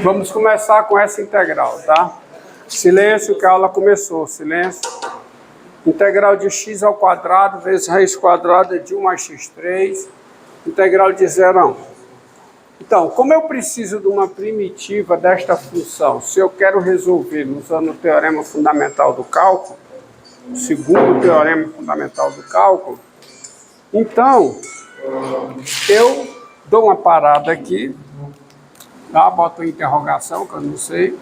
Vamos começar com essa integral, tá? Silêncio, que a aula começou. Silêncio. Integral de x ao quadrado vezes raiz quadrada de 1 mais x3. Integral de 0 a 1. Então, como eu preciso de uma primitiva desta função, se eu quero resolver usando o teorema fundamental do cálculo, o segundo teorema fundamental do cálculo, então eu dou uma parada aqui, tá? Boto uma interrogação, que eu não sei,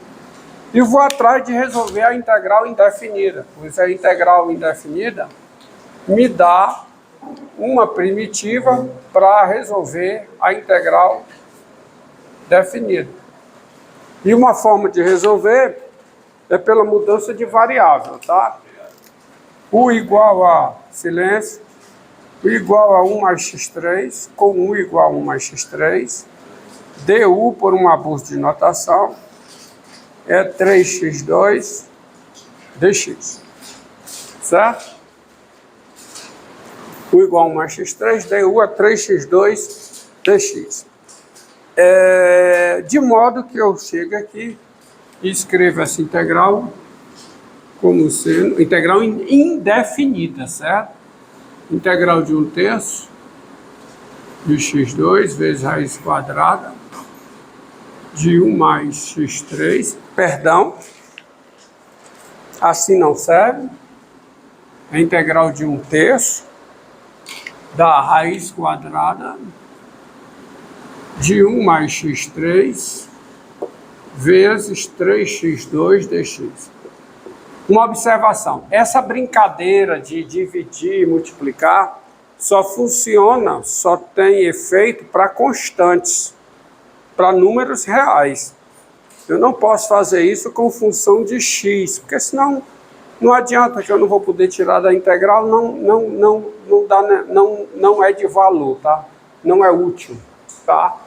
e vou atrás de resolver a integral indefinida, pois a integral indefinida me dá uma primitiva para resolver a integral definida. E uma forma de resolver é pela mudança de variável, tá? U igual a, silêncio, U igual a 1 mais x3, com U igual a 1 mais x3, du, por um abuso de notação, é 3x2 dx, certo? U igual a 1 mais x3, du é 3x2 dx. De modo que eu chego aqui e escrevo essa integral como sendo integral indefinida, certo? Integral de 1/3 de x2 vezes raiz quadrada de 1 mais x3, perdão, assim não serve, é integral de 1/3 da raiz quadrada de 1 mais x3 vezes 3x2 dx. Uma observação, essa brincadeira de dividir e multiplicar só funciona, só tem efeito para constantes, para números reais. Eu não posso fazer isso com função de x, porque senão não adianta, que eu não vou poder tirar da integral, não é de valor, tá? Não é útil, tá?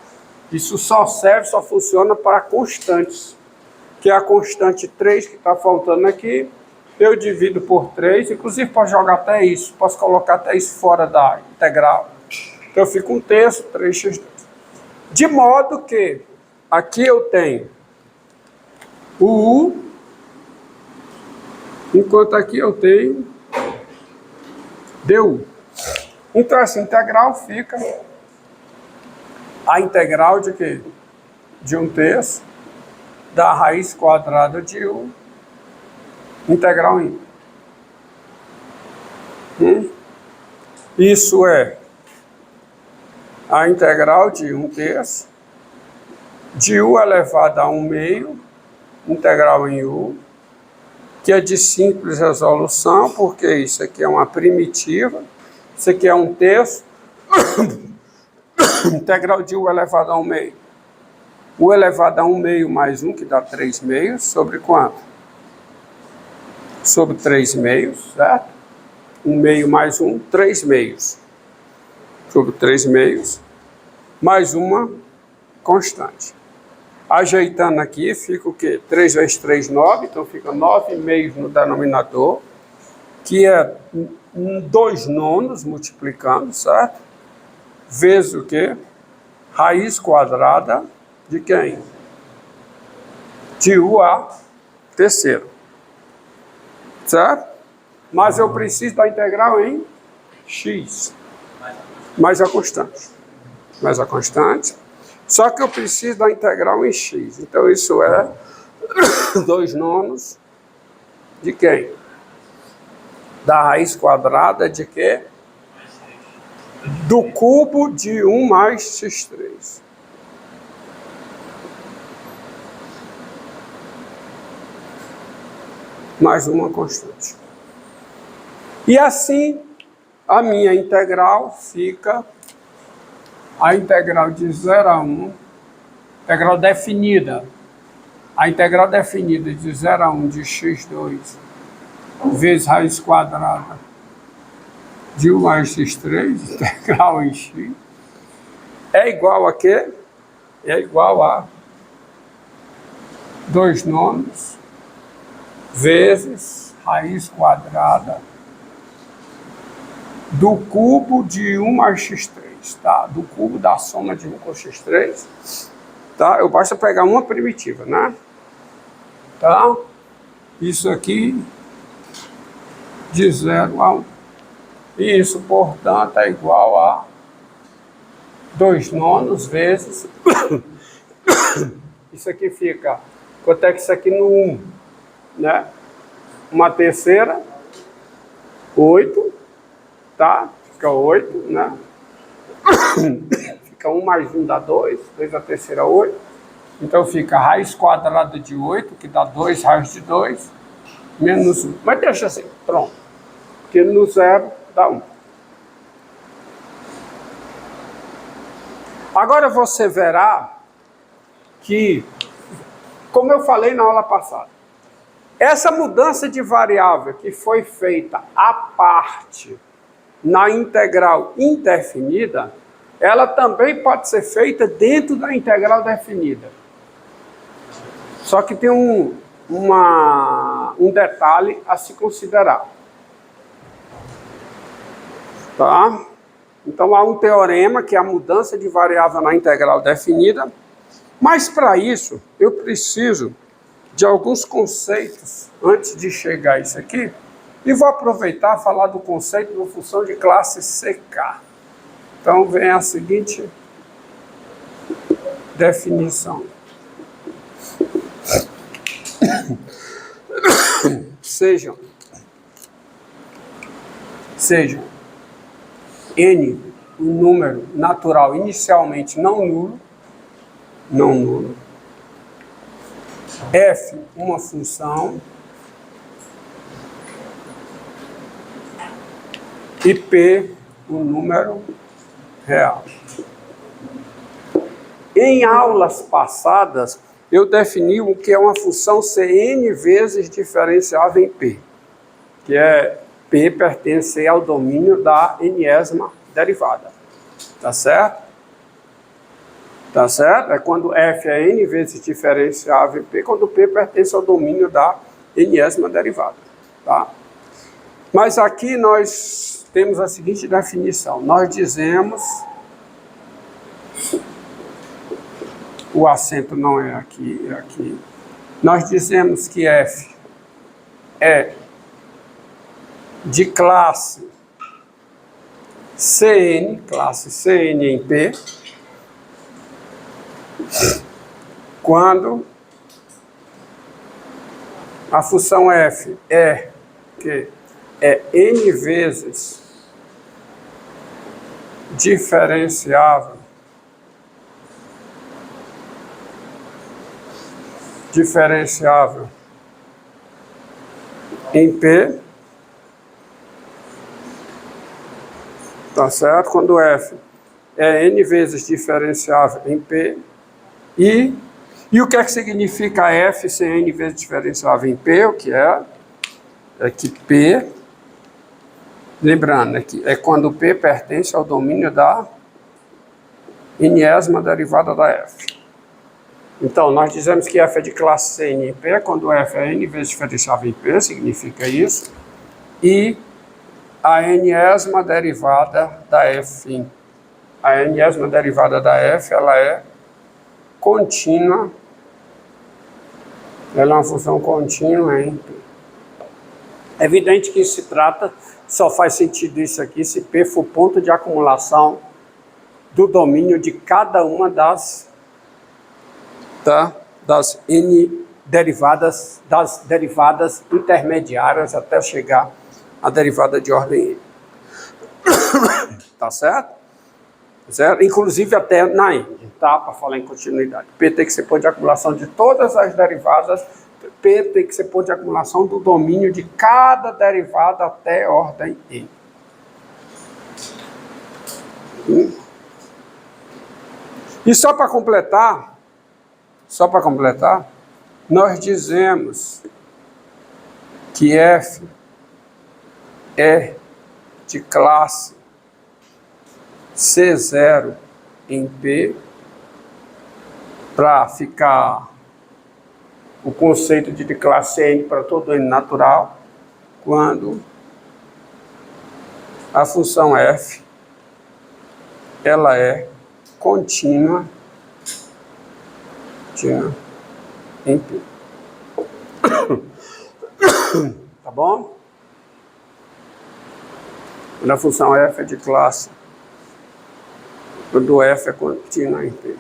Isso só serve, só funciona para constantes, que é a constante 3 que está faltando aqui, eu divido por 3, inclusive posso jogar até isso, posso colocar até isso fora da integral. Então eu fico 1/3, 3x2. De modo que aqui eu tenho o U, enquanto aqui eu tenho du. Então essa integral fica a integral de quê? De 1/3 da raiz quadrada de U, integral em Isso é a integral de 1/3 de U elevado a 1/2, integral em U, que é de simples resolução, porque isso aqui é uma primitiva, isso aqui é 1/3, integral de U elevado a 1/2. U elevado a 1/2 mais 1, que dá 3/2, sobre quanto? Sobre 3/2, certo? 1/2 mais 1, 3/2. Sobre 3/2, mais uma constante. Ajeitando aqui, fica o quê? 3 vezes 3, 9, então fica 9/2 no denominador, que é 2/9 multiplicando, certo? Vezes o quê? Raiz quadrada de quem? De U a terceiro, certo? Mas eu preciso da integral em x, mais a constante. Mais a constante. Só que eu preciso da integral em x. Então isso é 2/9 de quem? Da raiz quadrada de quê? Do cubo de 1 mais x3. Mais uma constante. E assim, a minha integral fica a integral de 0 a 1, integral definida. A integral definida de 0 a 1 de x2 vezes raiz quadrada de 1 mais x3, integral em x, é igual a quê? É igual a 2/9 vezes raiz quadrada do cubo de 1 mais x3. x, tá? Do cubo da soma de 1 com x3, tá? Eu basta pegar uma primitiva, né? Tá? Isso aqui de 0 a 1. Isso, portanto, é igual a 2 nonos vezes... Isso aqui fica... Quanto é que isso aqui no 1? Né? Uma terceira, 8, tá? Fica 8, né? Fica 1 mais 1 dá 2, 2 a terceira 8. Então fica raiz quadrada de 8, que dá 2 raios de 2, menos 1. Mas deixa assim, pronto. Porque no 0 dá 1. Agora você verá que, como eu falei na aula passada, essa mudança de variável que foi feita à parte na integral indefinida, ela também pode ser feita dentro da integral definida. Só que tem um detalhe a se considerar. Tá? Então há um teorema que é a mudança de variável na integral definida, mas para isso eu preciso de alguns conceitos antes de chegar a isso aqui, e vou aproveitar e falar do conceito de uma função de classe CK. Então vem a seguinte definição. Sejam n um número natural inicialmente não nulo, f uma função e p um número real. Em aulas passadas, eu defini o que é uma função ser n vezes diferenciável em p, que é p pertence ao domínio da n-ésima derivada. Tá certo? Tá certo? É quando f é n vezes diferenciável em p, quando p pertence ao domínio da n-ésima derivada. Tá? Mas aqui nós temos a seguinte definição. Nós dizemos... O acento não é aqui, é aqui. Nós dizemos que f é de classe Cn em P, quando a função f é n vezes diferenciável em P, tá certo? Quando f é n vezes diferenciável em P, e o que é que significa f ser n vezes diferenciável em P? O que é que P, lembrando, é quando P pertence ao domínio da n-ésima derivada da f. Então, nós dizemos que f é de classe Cn em P, quando f é n vezes diferenciável em P, significa isso, e a n-ésima derivada da f. A n-ésima derivada da f, ela é contínua, ela é uma função contínua em P. É evidente que se trata, só faz sentido isso aqui se P for ponto de acumulação do domínio de cada uma das n derivadas, das derivadas intermediárias até chegar à derivada de ordem n. Tá certo? Certo? Inclusive até na n, tá? Para falar em continuidade. P tem que ser ponto de acumulação de todas as derivadas, P tem que ser ponto de acumulação do domínio de cada derivada até ordem n. E só para completar, nós dizemos que f é de classe C0 em P, para ficar o conceito de classe N para todo N natural, quando a função f ela é contínua em P. Tá bom? Quando a função f é de classe, quando f é contínua em P.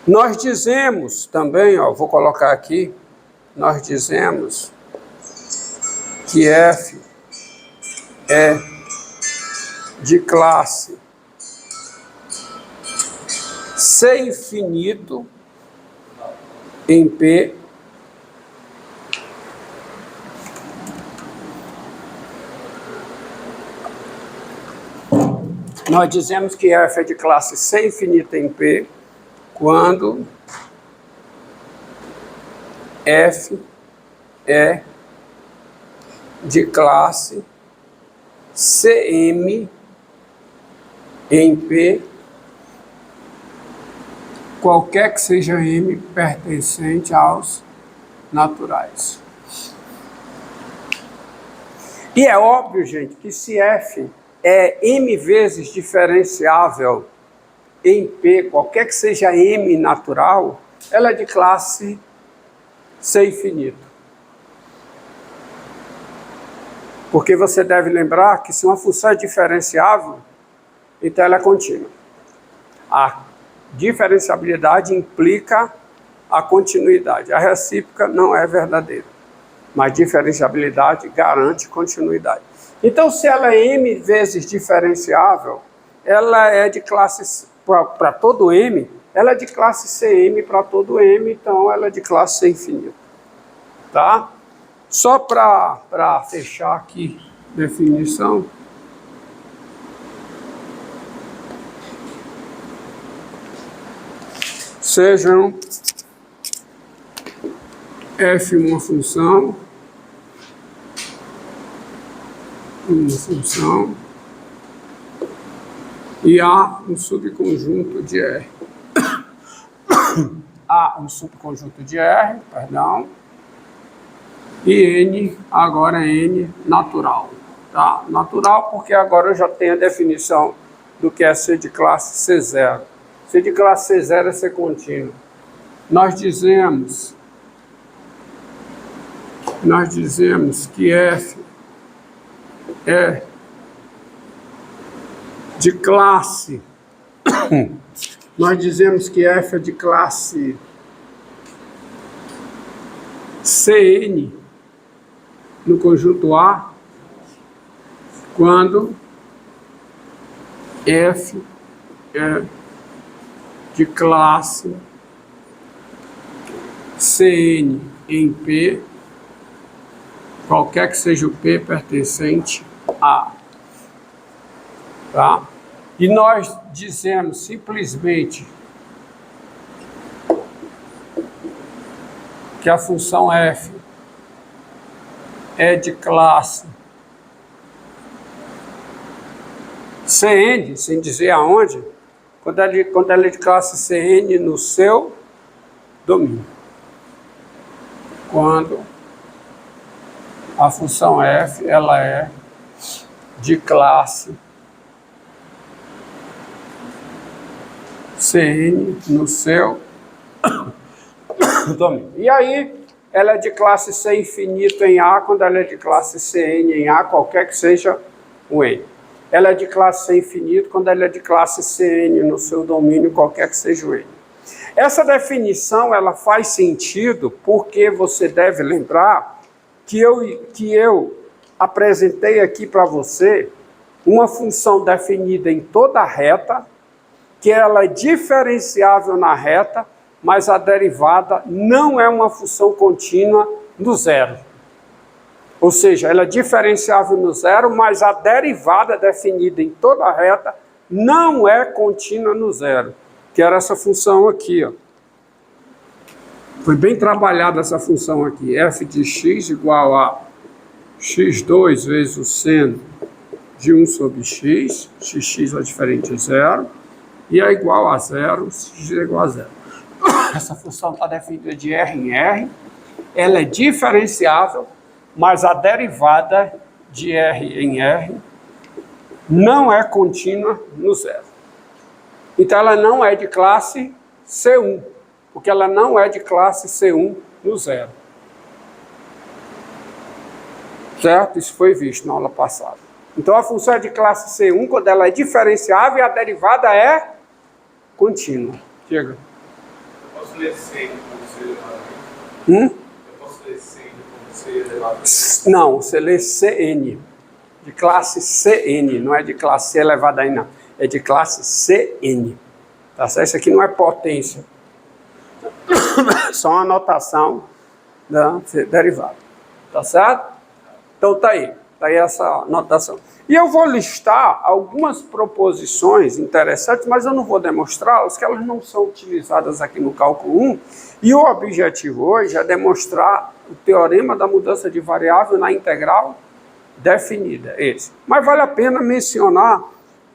Nós dizemos também, ó, vou colocar aqui, nós dizemos que f é de classe C infinito em P nós dizemos que f é de classe C infinita em P quando f é de classe CM em P, qualquer que seja M pertencente aos naturais. E é óbvio, gente, que se F é M vezes diferenciável em P, qualquer que seja M natural, ela é de classe C infinito. Porque você deve lembrar que se uma função é diferenciável, então ela é contínua. A diferenciabilidade implica a continuidade. A recíproca não é verdadeira, mas diferenciabilidade garante continuidade. Então, se ela é M vezes diferenciável, ela é de classe, para todo M, ela é de classe CM para todo M, então ela é de classe C infinito. Tá? Só para fechar aqui, definição. Sejam f uma função e A um subconjunto de R. A um subconjunto de R, perdão. E N, agora N natural, tá? Natural porque agora eu já tenho a definição do que é C de classe C0. C de classe C0 é C contínuo. Nós dizemos que F é de classe, nós dizemos que F é de classe CN no conjunto A, quando F é de classe CN em P, qualquer que seja o P pertencente a. Tá? E nós dizemos simplesmente que a função f é de classe Cn, sem dizer aonde, quando ela é de classe Cn no seu domínio. Quando a função f ela é de classe Cn no seu domínio. E aí, ela é de classe C infinito em A, quando ela é de classe Cn em A, qualquer que seja o N. Ela é de classe C infinito quando ela é de classe Cn no seu domínio, qualquer que seja o N. Essa definição, ela faz sentido porque você deve lembrar que eu apresentei aqui para você uma função definida em toda a reta, que ela é diferenciável na reta, mas a derivada não é uma função contínua no zero. Ou seja, ela é diferenciável no zero, mas a derivada definida em toda a reta não é contínua no zero, que era essa função aqui, ó. Foi bem trabalhada essa função aqui, f de x igual a x2 vezes o seno de 1 sobre x, xx é diferente de zero, e é igual a zero, x é igual a zero. Essa função está definida de R em R, ela é diferenciável, mas a derivada de R em R não é contínua no zero. Então ela não é de classe C1, porque ela não é de classe C1 no zero. Certo? Isso foi visto na aula passada. Então a função é de classe C1 quando ela é diferenciável e a derivada é contínua. Diga. Eu posso ler C como C elevado a N? Eu posso ler C como C elevado a N? Não, você lê CN. De classe CN, não é de classe C elevada a N, não. É de classe CN. Tá certo? Isso aqui não é potência. Só uma anotação da derivada. Tá certo? Então tá aí essa anotação. E eu vou listar algumas proposições interessantes, mas eu não vou demonstrá-las, que elas não são utilizadas aqui no cálculo 1. E o objetivo hoje é demonstrar o teorema da mudança de variável na integral definida. Esse. Mas vale a pena mencionar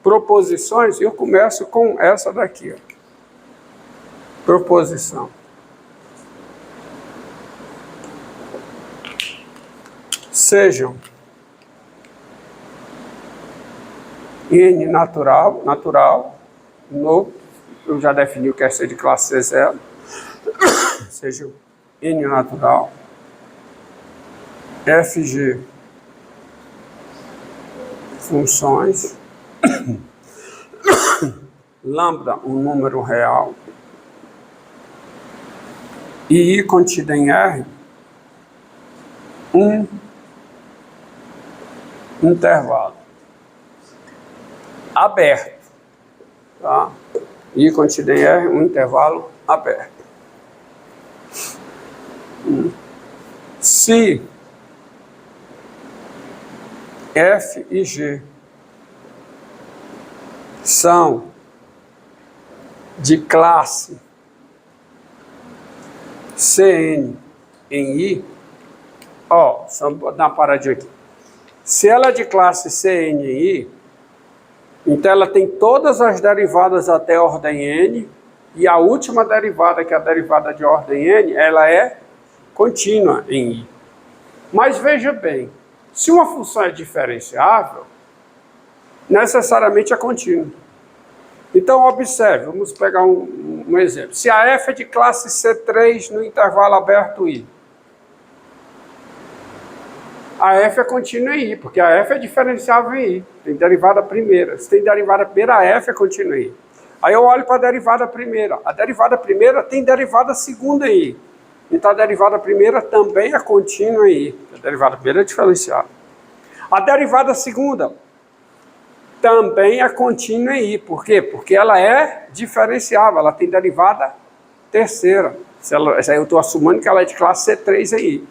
proposições, e eu começo com essa daqui. Ó. Proposição. Sejam N natural, eu já defini o que é ser de classe C0, seja N natural, FG funções, lambda um número real, e I contida em R um intervalo aberto, tá? I contida em R um intervalo aberto. Se F e G são de classe Cn em I, ó, só vou dar uma paradinha aqui. Se ela é de classe Cn em I, então ela tem todas as derivadas até ordem N, e a última derivada, que é a derivada de ordem N, ela é contínua em I. Mas veja bem, se uma função é diferenciável, necessariamente é contínua. Então observe, vamos pegar um exemplo. Se a f é de classe C3 no intervalo aberto I, a f é contínua em I, porque a f é diferenciável em I. Tem derivada primeira. Se tem derivada primeira, a f é contínua em I. Aí eu olho para a derivada primeira. A derivada primeira tem derivada segunda em I. Então a derivada primeira também é contínua em I. A derivada primeira é diferenciável. A derivada segunda também é contínua em I. Por quê? Porque ela é diferenciável. Ela tem derivada terceira. Essa aí eu estou assumindo que ela é de classe C3 em I.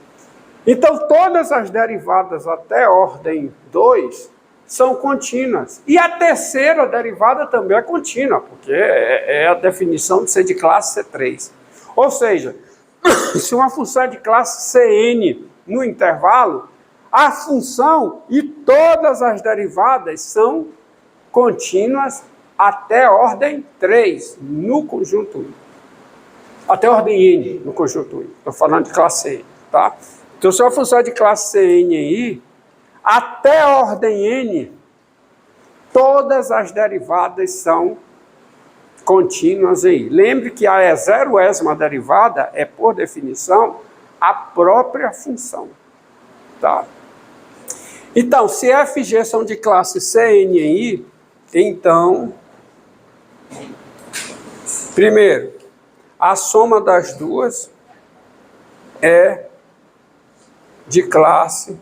Então, todas as derivadas até ordem 2 são contínuas. E a terceira derivada também é contínua, porque é a definição de ser de classe C3. Ou seja, se uma função é de classe Cn no intervalo, a função e todas as derivadas são contínuas até ordem 3 no conjunto I. Até ordem N no conjunto I. Estou falando de classe N, tá? Então, se uma função é de classe Cn em I, até ordem N, todas as derivadas são contínuas em I. Lembre que a zeroésima derivada é, por definição, a própria função. Tá? Então, se f e g são de classe Cn em I, então, primeiro, a soma das duas é de classe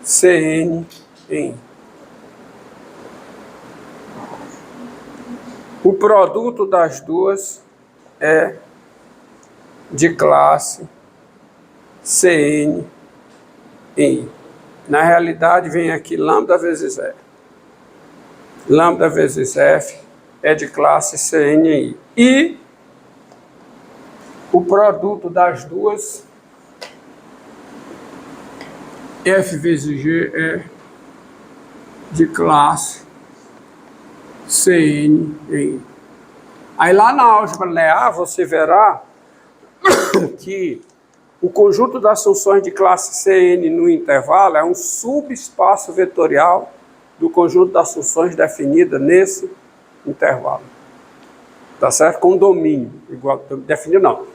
Cn em I. O produto das duas é de classe Cn em I. Na realidade, vem aqui lambda vezes F. Lambda vezes F é de classe Cn em I. E o produto das duas, F vezes G, é de classe Cn em I. Aí lá na álgebra linear você verá que o conjunto das funções de classe Cn no intervalo é um subespaço vetorial do conjunto das funções definidas nesse intervalo. Tá certo? Com domínio. Igual, definir não.